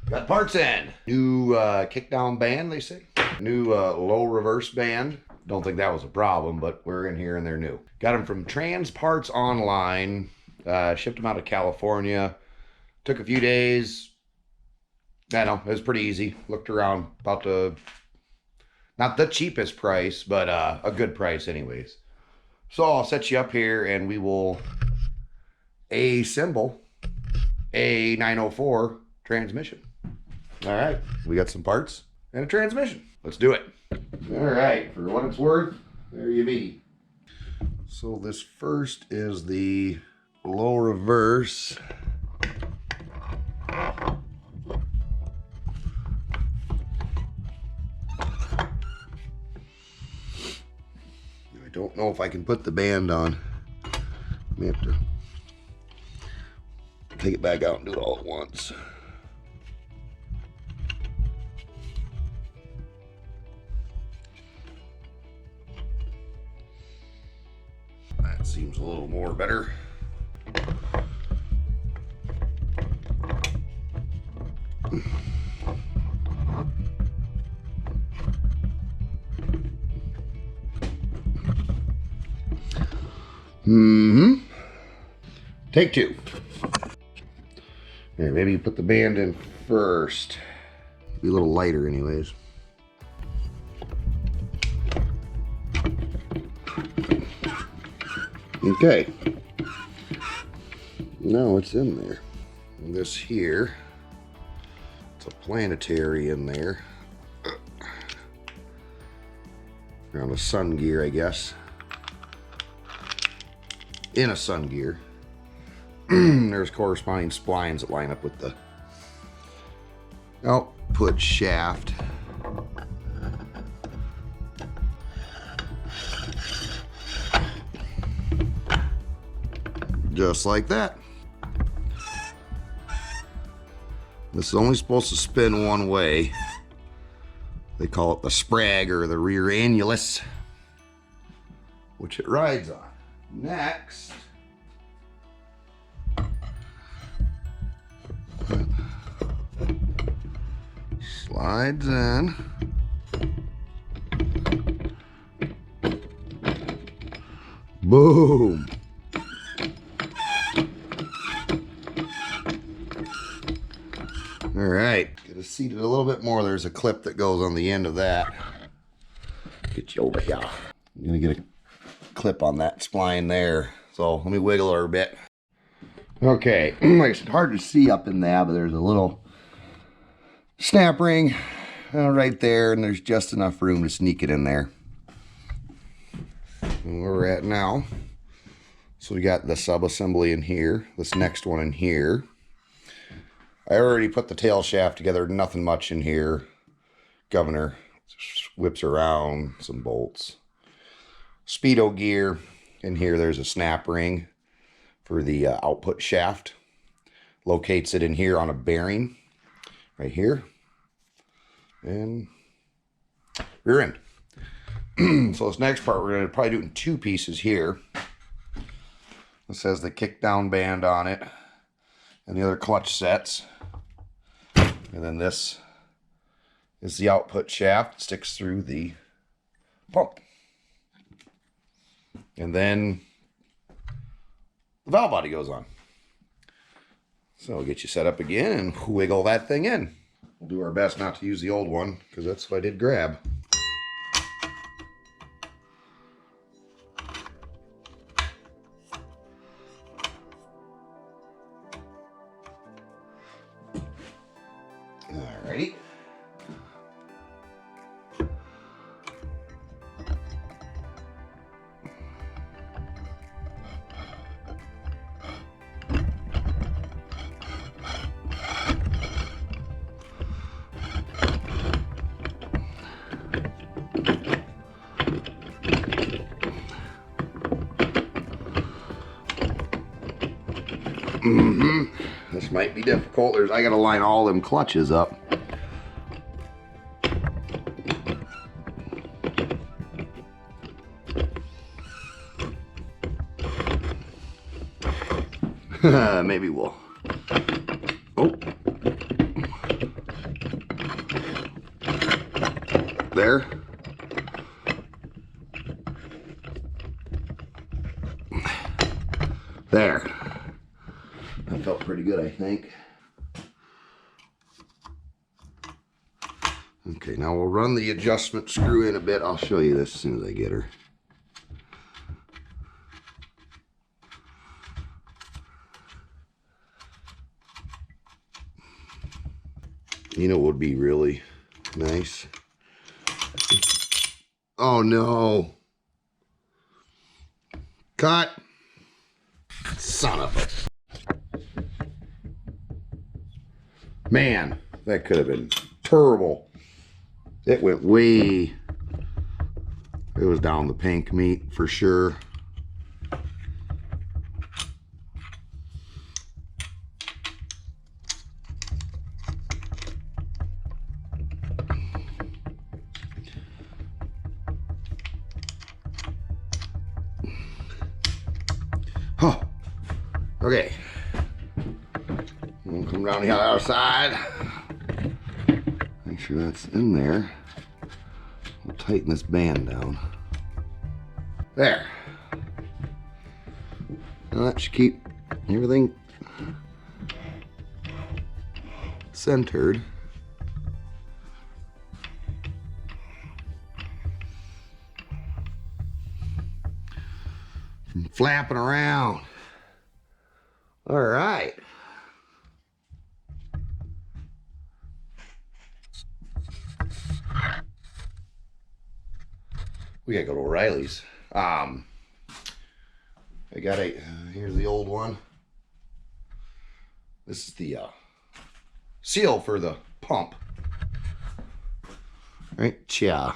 Got parts in. New kickdown band, they say. New low reverse band. Don't think that was a problem, but we're in here and they're new. Got them from Trans Parts Online. Shipped them out of California. Took a few days. I know, it was pretty easy. Looked around, about the, not the cheapest price, but a good price anyways. So I'll set you up here and we will assemble a 904 transmission. All right, we got some parts and a transmission. Let's do it. All right, for what it's worth, there you be. So this first is the low reverse. I don't know if I can put the band on. We have to take it back out and do it all at once. That seems a little more better. Take two. Here, maybe you put the band in first. Be a little lighter anyways. Okay. Now it's in there. And this here, it's a planetary in there. Around a sun gear, I guess. In a sun gear. There's corresponding splines that line up with the output shaft. Just like that. This is only supposed to spin one way. They call it the sprag or the rear annulus, which it rides on. Next, slides in. Boom. All right, get it seated a little bit more. There's a clip that goes on the end of that. Get you over here. I'm gonna get a clip on that spline there. So let me wiggle her a bit. Okay, like I said, hard to see up in that, but there's a little snap ring right there, and there's just enough room to sneak it in there. And where we're at now, so we got the sub-assembly in here, this next one in here. I already put the tail shaft together, nothing much in here. Governor whips around, some bolts. Speedo gear. In here there's a snap ring for the output shaft. Locates it in here on a bearing. Right here. And rear end. So this next part we're going to probably do it in two pieces here. This has the kick down band on it. And the other clutch sets. And then this is the output shaft. It sticks through the pump. And then the valve body goes on. So we'll get you set up again and wiggle that thing in. We'll do our best not to use the old one because that's what I did grab. Alrighty. This might be difficult. I gotta line all them clutches up. Maybe we'll. Oh. there. There. That felt pretty good, I think. Okay, now we'll run the adjustment screw in a bit. I'll show you this as soon as I get her. You know what would be really nice? Oh no. Cut. Son of a... Man, that could have been terrible. It went way... It was down the pink meat for sure. Huh. Okay. We'll come down the other side. Make sure that's in there. We'll tighten this band down. There. Now that should keep everything centered. From flapping around. All right. We gotta go to O'Reilly's. I got a, here's the old one. This is the seal for the pump. Right, yeah.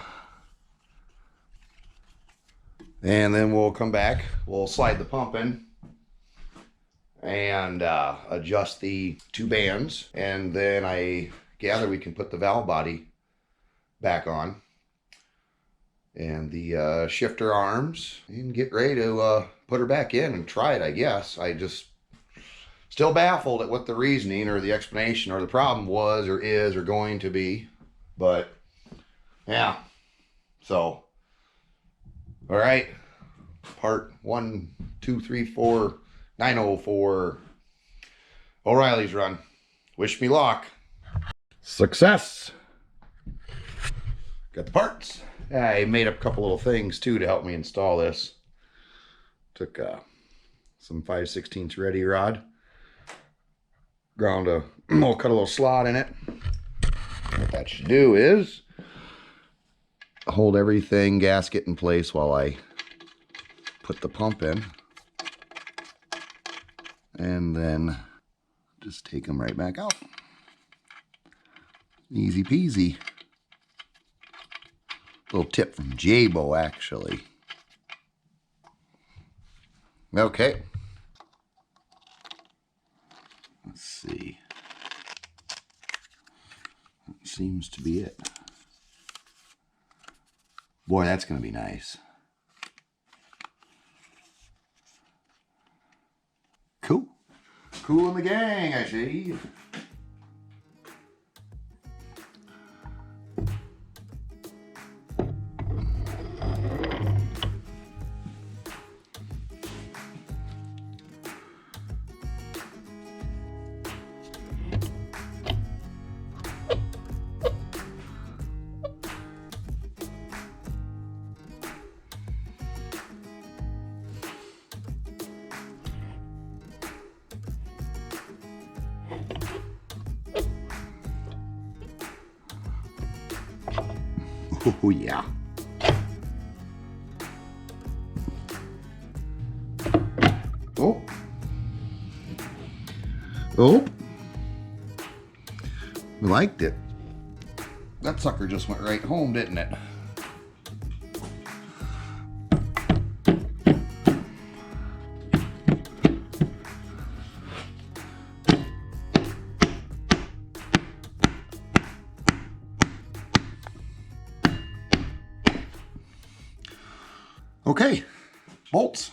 And then we'll come back, we'll slide the pump in and adjust the two bands. And then I gather we can put the valve body back on and the shifter arms and get ready to put her back in and try it, I guess. I just still baffled at what the reasoning or the explanation or the problem was or is or going to be. But yeah, so all right, part 1, 2, 3, 4, 904 O'Reilly's run. Wish me luck. Success. Got the parts. I made up a couple little things too to help me install this. Took some 5/16 ready rod, ground a, I'll cut a little slot in it. What that should do is hold everything gasket in place while I put the pump in, and then just take them right back out. Easy peasy. Little tip from Jabo, actually. Okay. Let's see. That seems to be it. Boy, that's going to be nice. Cool. Cool in the gang, I see. Oh yeah. Oh. Oh. We liked it. That sucker just went right home, didn't it? Okay, bolts.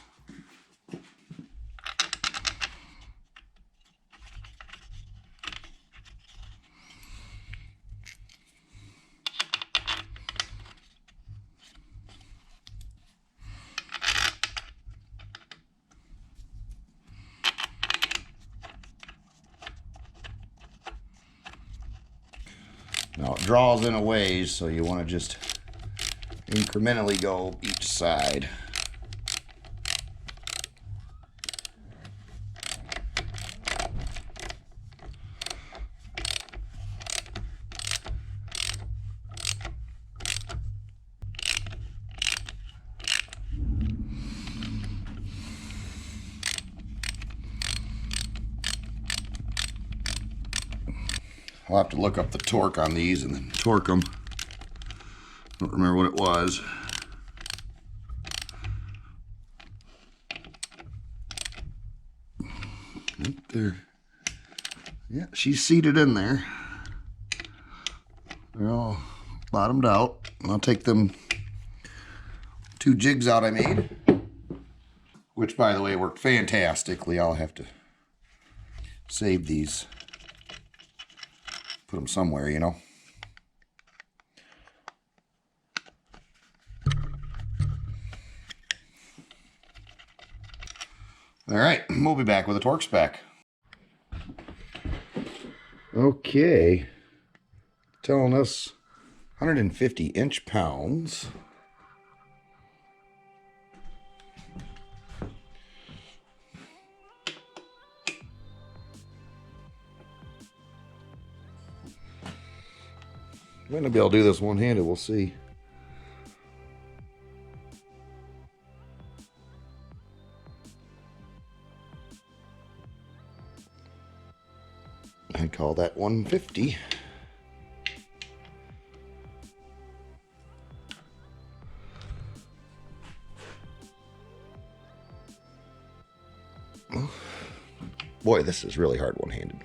Now it draws in a ways, so you want to just incrementally go each side. I'll have to look up the torque on these and then torque them. Don't remember what it was. Right there. Yeah, she's seated in there. They're all bottomed out. I'll take them 2 jigs out I made, which by the way worked fantastically. I'll have to save these. Put them somewhere, you know. All right, we'll be back with a torque spec. Okay, telling us 150 inch-pounds. Might not be able to do this one-handed, we'll see. I'd call that 150. Boy, this is really hard one-handed.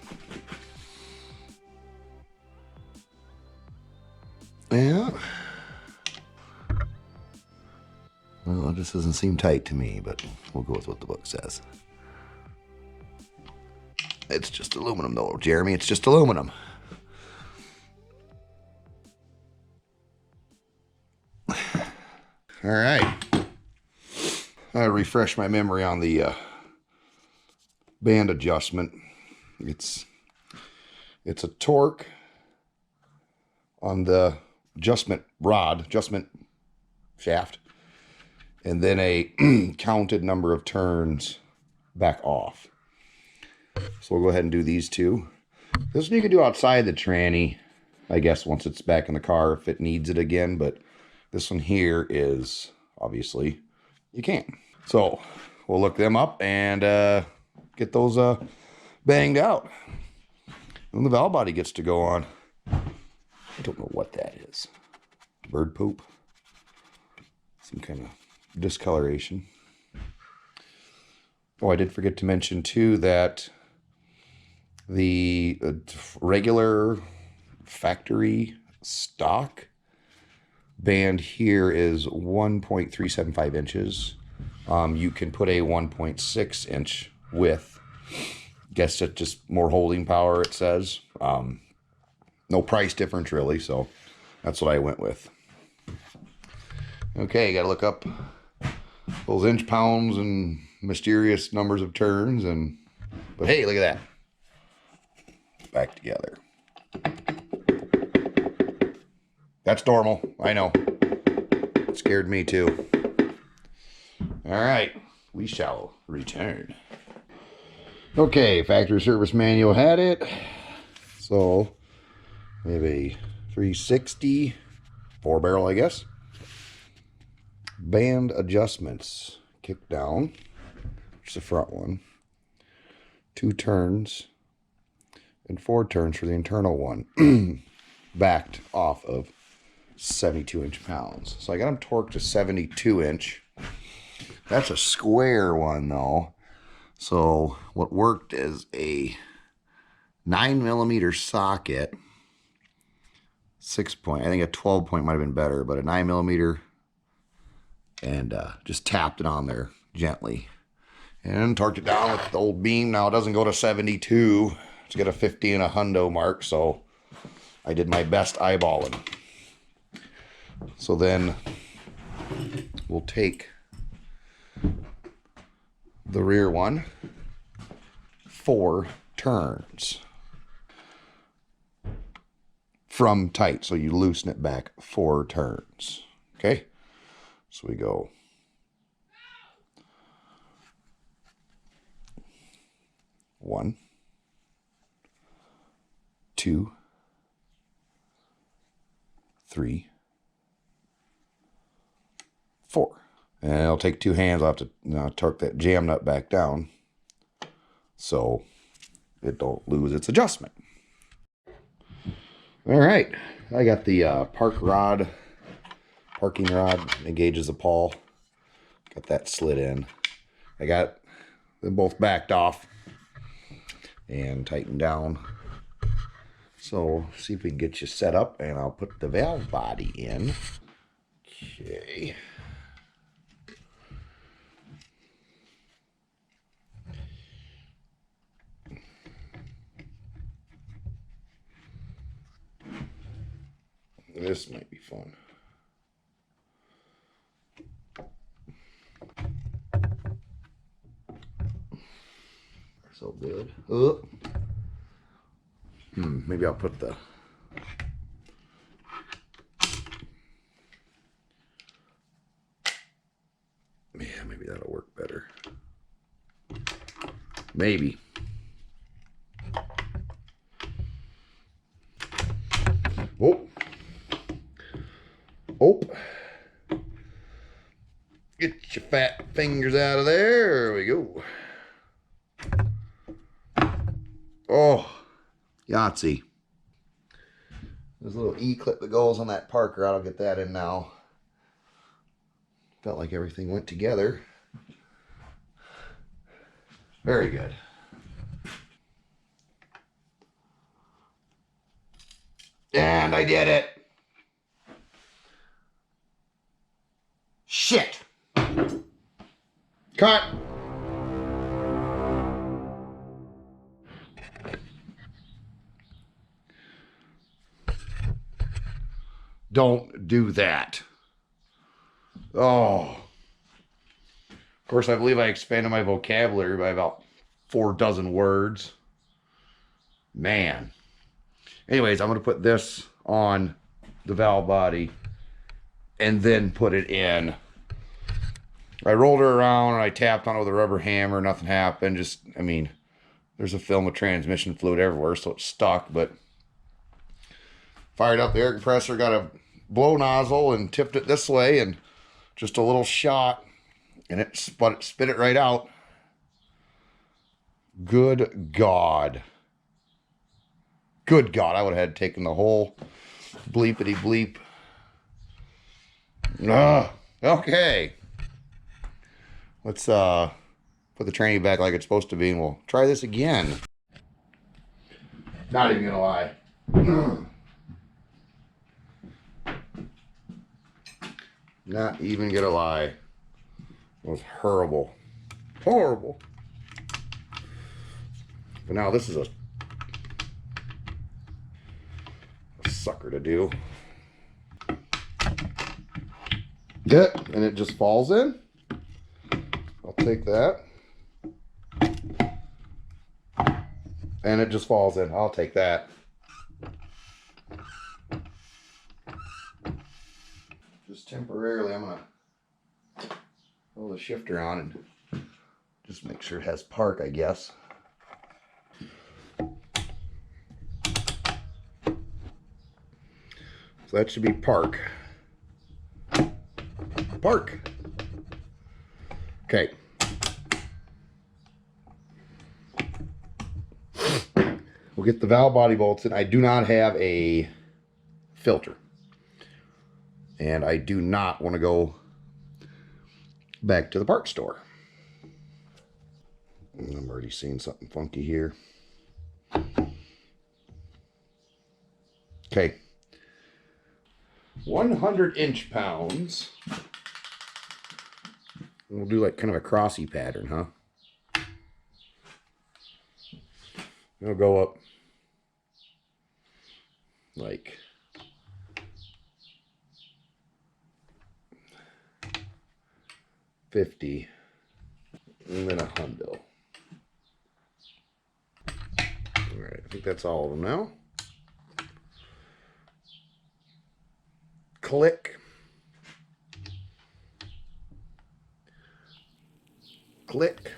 Yeah. Well, it just doesn't seem tight to me, but we'll go with what the book says. It's just aluminum though, Jeremy. It's just aluminum. All right. I refresh my memory on the band adjustment. It's a torque on the adjustment shaft, and then a counted number of turns back off. So we'll go ahead and do these two. This one you can do outside the tranny, I guess, once it's back in the car if it needs it again, but this one here is obviously you can't. So we'll look them up and get those banged out. And the valve body gets to go on. I don't know what that is. Bird poop. Some kind of discoloration. Oh, I did forget to mention too that the regular factory stock band here is 1.375 inches. You can put a 1.6 inch width. Guess it's just more holding power, it says. No price difference really, so that's what I went with. Okay, you gotta look up those inch pounds and mysterious numbers of turns, but hey, look at that. Back together. That's normal, I know. It scared me too. All right, we shall return. Okay, factory service manual had it. So we have a 360 4-barrel, I guess. Band adjustments. Kick down, which is the front one. 2 turns and 4 turns for the internal one. Backed off of 72 inch-pounds. So I got them torqued to 72 inch. That's a square one though. So what worked is a 9mm socket. 6-point. I think a 12-point might have been better, but a 9mm, and just tapped it on there gently and torqued it down with the old beam. Now it doesn't go to 72. It's got a 50 and a hundo mark, so I did my best eyeballing. So then we'll take the rear one, 4 turns. from tight. So you loosen it back 4 turns. Okay. So we go 1, 2, 3, 4. And it'll take 2 hands. I'll have to now torque that jam nut back down so it don't lose its adjustment. All right, I got the parking rod, engages the pawl. Got that slid in. I got them both backed off and tightened down. So see if we can get you set up, and I'll put the valve body in. Okay. This might be fun. So good. Maybe I'll put the maybe that'll work better. Maybe. Oh. Get your fat fingers out of there. There we go. Oh, Yahtzee. There's a little E-clip that goes on that Parker. I'll get that in now. Felt like everything went together. Very good. And I did it. Shit. Cut. Don't do that. Oh. Of course, I believe I expanded my vocabulary by about 4 dozen words. Man. Anyways, I'm going to put this on the valve body and then put it in. I rolled her around and I tapped on it with a rubber hammer. Nothing happened. Just, I mean, there's a film of transmission fluid everywhere, so it's stuck. But fired up the air compressor, got a blow nozzle and tipped it this way, and just a little shot, and it spit it right out. Good God. Good God, I would have had taken the whole bleepity bleep. Okay. Let's put the tranny back like it's supposed to be, and we'll try this again. Not even gonna lie. Not even gonna lie. It was horrible. Horrible. But now this is a sucker to do. Yeah, and it just falls in. I'll take that. And it just falls in. I'll take that. Just temporarily, I'm gonna throw the shifter on and just make sure it has park, I guess. So that should be park. Park. Okay. We'll get the valve body bolts in. I do not have a filter. And I do not want to go back to the parts store. I'm already seeing something funky here. Okay. 100 inch-pounds. We'll do like kind of a crossy pattern, huh? It'll go up like $50 and then $100. All right, I think that's all of them now. click. Click.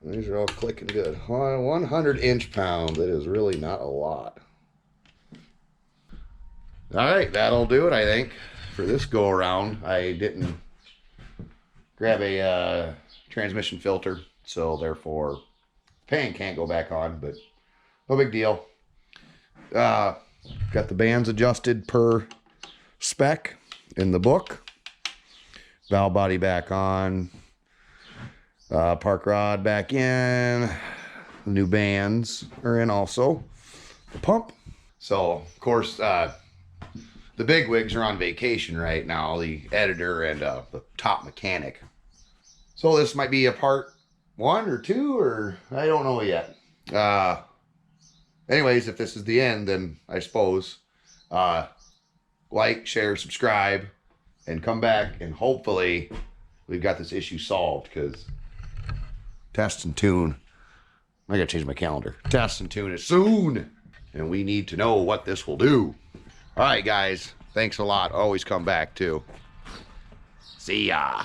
These are all clicking good. 100 inch-pound. That is really not a lot. All right, that'll do it, I think, for this go around. I didn't grab a transmission filter, so therefore pan can't go back on, but no big deal. Got the bands adjusted per spec in the book. Valve body back on. Park rod back in. The new bands are in also. The pump. So, of course, the bigwigs are on vacation right now. The editor and the top mechanic. So this might be a part 1 or 2, or I don't know yet. Anyways, if this is the end, then I suppose like, share, subscribe, and come back, and hopefully we've got this issue solved, because test and tune. I gotta change my calendar. Test and tune is soon, and we need to know what this will do. All right, guys. Thanks a lot. Always come back, too. See ya.